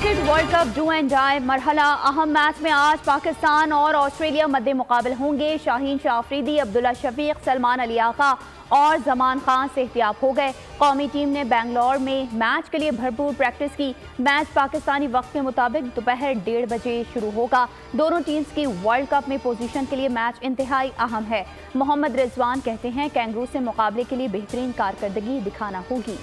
Cricket world cup do and die مرحلہ اہم match میں آج پاکستان اور آسٹریلیا مد مقابل ہوں گے۔ شاہین شاہ آفریدی، عبداللہ شفیق، سلمان علی آقا اور زمان خان صحتیاب ہو گئے۔ قومی ٹیم نے بنگلور میں میچ کے لیے بھرپور پریکٹس کی۔ میچ پاکستانی وقت کے مطابق دوپہر 1:30 بجے شروع ہوگا۔ دونوں ٹیمز کی ورلڈ کپ میں پوزیشن کے لیے میچ انتہائی اہم ہے۔ محمد رضوان کہتے ہیں کینگرو سے مقابلے کے لیے بہترین کارکردگی دکھانا ہوگی۔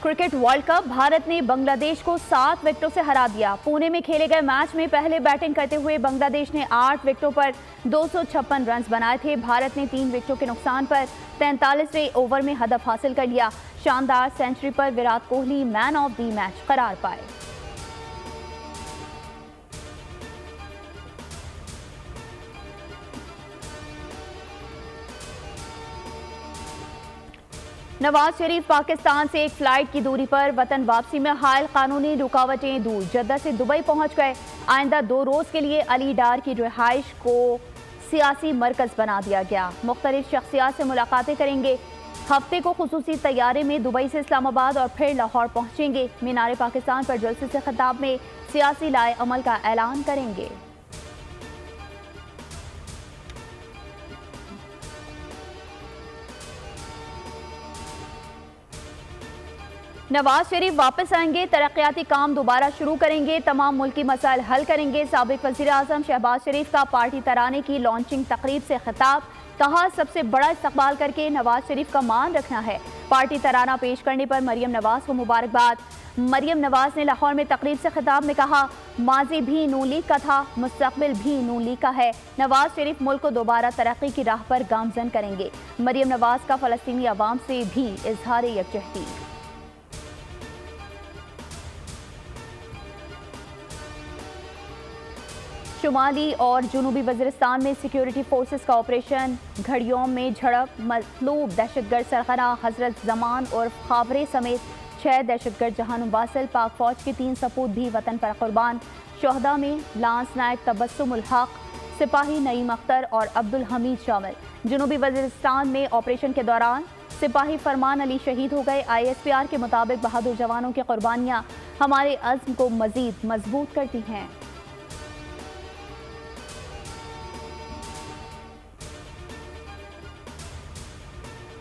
کرکٹ ورلڈ کپ بھارت نے بنگلہ دیش کو 7 وکٹوں سے ہرا دیا۔ پونے میں کھیلے گئے میچ میں پہلے بیٹنگ کرتے ہوئے بنگلہ دیش نے 8 وکٹوں پر 256 رنز بنائے تھے۔ بھارت نے 3 وکٹوں کے نقصان پر 43ویں اوور میں ہدف حاصل کر لیا۔ شاندار century per Virat Kohli main of the match قرار پائے۔ نواز شریف پاکستان سے ایک فلائٹ کی دوری پر وطن واپسی میں حائل قانونی رکاوٹیں دور۔ جدہ سے دبئی پہنچ گئے۔ آئندہ 2 روز کے لیے علی ڈار کی رہائش کو سیاسی مرکز بنا دیا گیا۔ مختلف شخصیات سے ملاقاتیں کریں گے۔ ہفتے کو خصوصی طیارے میں دبئی سے اسلام آباد اور پھر لاہور پہنچیں گے۔ مینار پاکستان پر جلسے سے خطاب میں سیاسی لائے عمل کا اعلان کریں گے۔ نواز شریف واپس آئیں گے، ترقیاتی کام دوبارہ شروع کریں گے، تمام ملکی مسائل حل کریں گے۔ سابق وزیر اعظم شہباز شریف کا پارٹی ترانے کی لانچنگ تقریب سے خطاب۔ کہا سب سے بڑا استقبال کر کے نواز شریف کا مان رکھنا ہے۔ پارٹی ترانہ پیش کرنے پر مریم نواز کو مبارکباد۔ مریم نواز نے لاہور میں تقریب سے خطاب میں کہا ماضی بھی نون لیگ کا تھا، مستقبل بھی نون لیگ کا ہے۔ نواز شریف ملک کو دوبارہ ترقی کی راہ پر گامزن کریں گے۔ مریم نواز کا فلسطینی عوام سے بھی اظہار یکجہتی۔ شمالی اور جنوبی وزیرستان میں سیکیورٹی فورسز کا آپریشن گھڑیوں میں جھڑپ، مطلوب دہشت گرد سرغنہ حضرت زمان اور خاورے سمیت 6 دہشت گرد جہانم واصل۔ پاک فوج کے 3 سپوت بھی وطن پر قربان۔ شہداء میں لانس نائک تبسم الحق، سپاہی نعیم اختر اور عبدالحمید شامل۔ جنوبی وزیرستان میں آپریشن کے دوران سپاہی فرمان علی شہید ہو گئے۔ ISPR کے مطابق بہادر جوانوں کی قربانیاں ہمارے عزم کو مزید مضبوط کرتی ہیں۔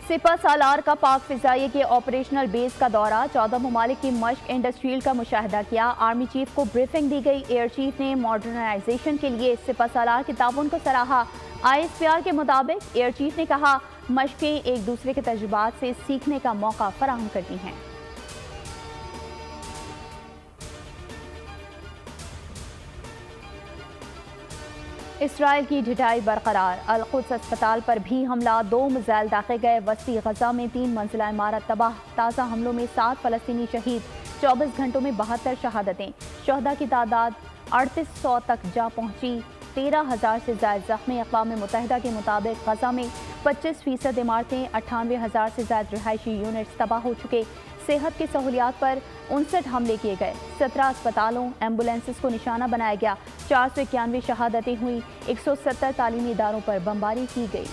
سپہ سالار کا پاک فضائیہ کے آپریشنل بیس کا دورہ۔ 14 ممالک کی مشق انڈسٹریل کا مشاہدہ کیا۔ آرمی چیف کو بریفنگ دی گئی۔ ایئر چیف نے ماڈرنائزیشن کے لیے سپہ سالار کے تعاون کو سراہا۔ ISPR کے مطابق ایئر چیف نے کہا مشقیں ایک دوسرے کے تجربات سے سیکھنے کا موقع فراہم کرتی ہیں۔ اسرائیل کی ڈھٹائی برقرار۔ القدس اسپتال پر بھی حملہ، 2 میزائل داغے گئے۔ وسطی غزہ میں 3 منزلہ عمارت تباہ۔ تازہ حملوں میں 7 فلسطینی شہید۔ 24 گھنٹوں میں 72 شہادتیں۔ شہداء کی تعداد 3800 تک جا پہنچی۔ 13,000 سے زائد زخمی۔ اقوام متحدہ کے مطابق غزہ میں 25% عمارتیں، 98,000 سے زائد رہائشی یونٹس تباہ ہو چکے۔ صحت کی سہولیات پر 59 حملے کیے گئے۔ 17 اسپتالوں، ایمبولینسز کو نشانہ بنایا گیا۔ 491 شہادتیں ہوئیں۔ 170 تعلیمی اداروں پر بمباری کی گئی۔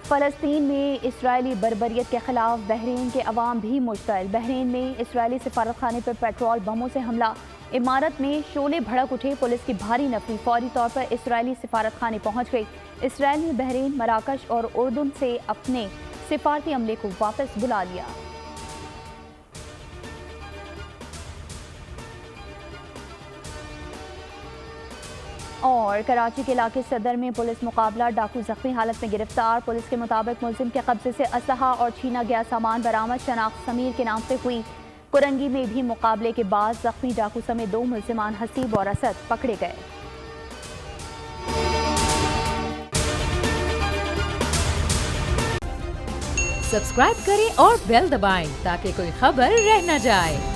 فلسطین میں اسرائیلی بربریت کے خلاف بحرین کے عوام بھی مشتعل۔ بحرین میں اسرائیلی سفارتخانے پر پیٹرول بموں سے حملہ۔ عمارت میں شعلے بھڑک اٹھے۔ پولیس کی بھاری نفری فوری طور پر اسرائیلی سفارتخانے پہنچ گئی۔ اسرائیل نے بحرین، مراکش اور اردن سے اپنے سفارتی عملے کو واپس بلا لیا۔ اور کراچی کے علاقے صدر میں پولیس مقابلہ، ڈاکو زخمی حالت میں گرفتار۔ پولیس کے مطابق ملزم کے قبضے سے اسلحہ اور چھینا گیا سامان برآمد۔ شناخت سمیر کے نام سے ہوئی۔ کرنگی میں بھی مقابلے کے بعد زخمی ڈاکو سمیت 2 ملزمان حسیب اور اسد پکڑے گئے۔ سبسکرائب کریں اور بیل دبائیں تاکہ کوئی خبر رہ نہ جائے۔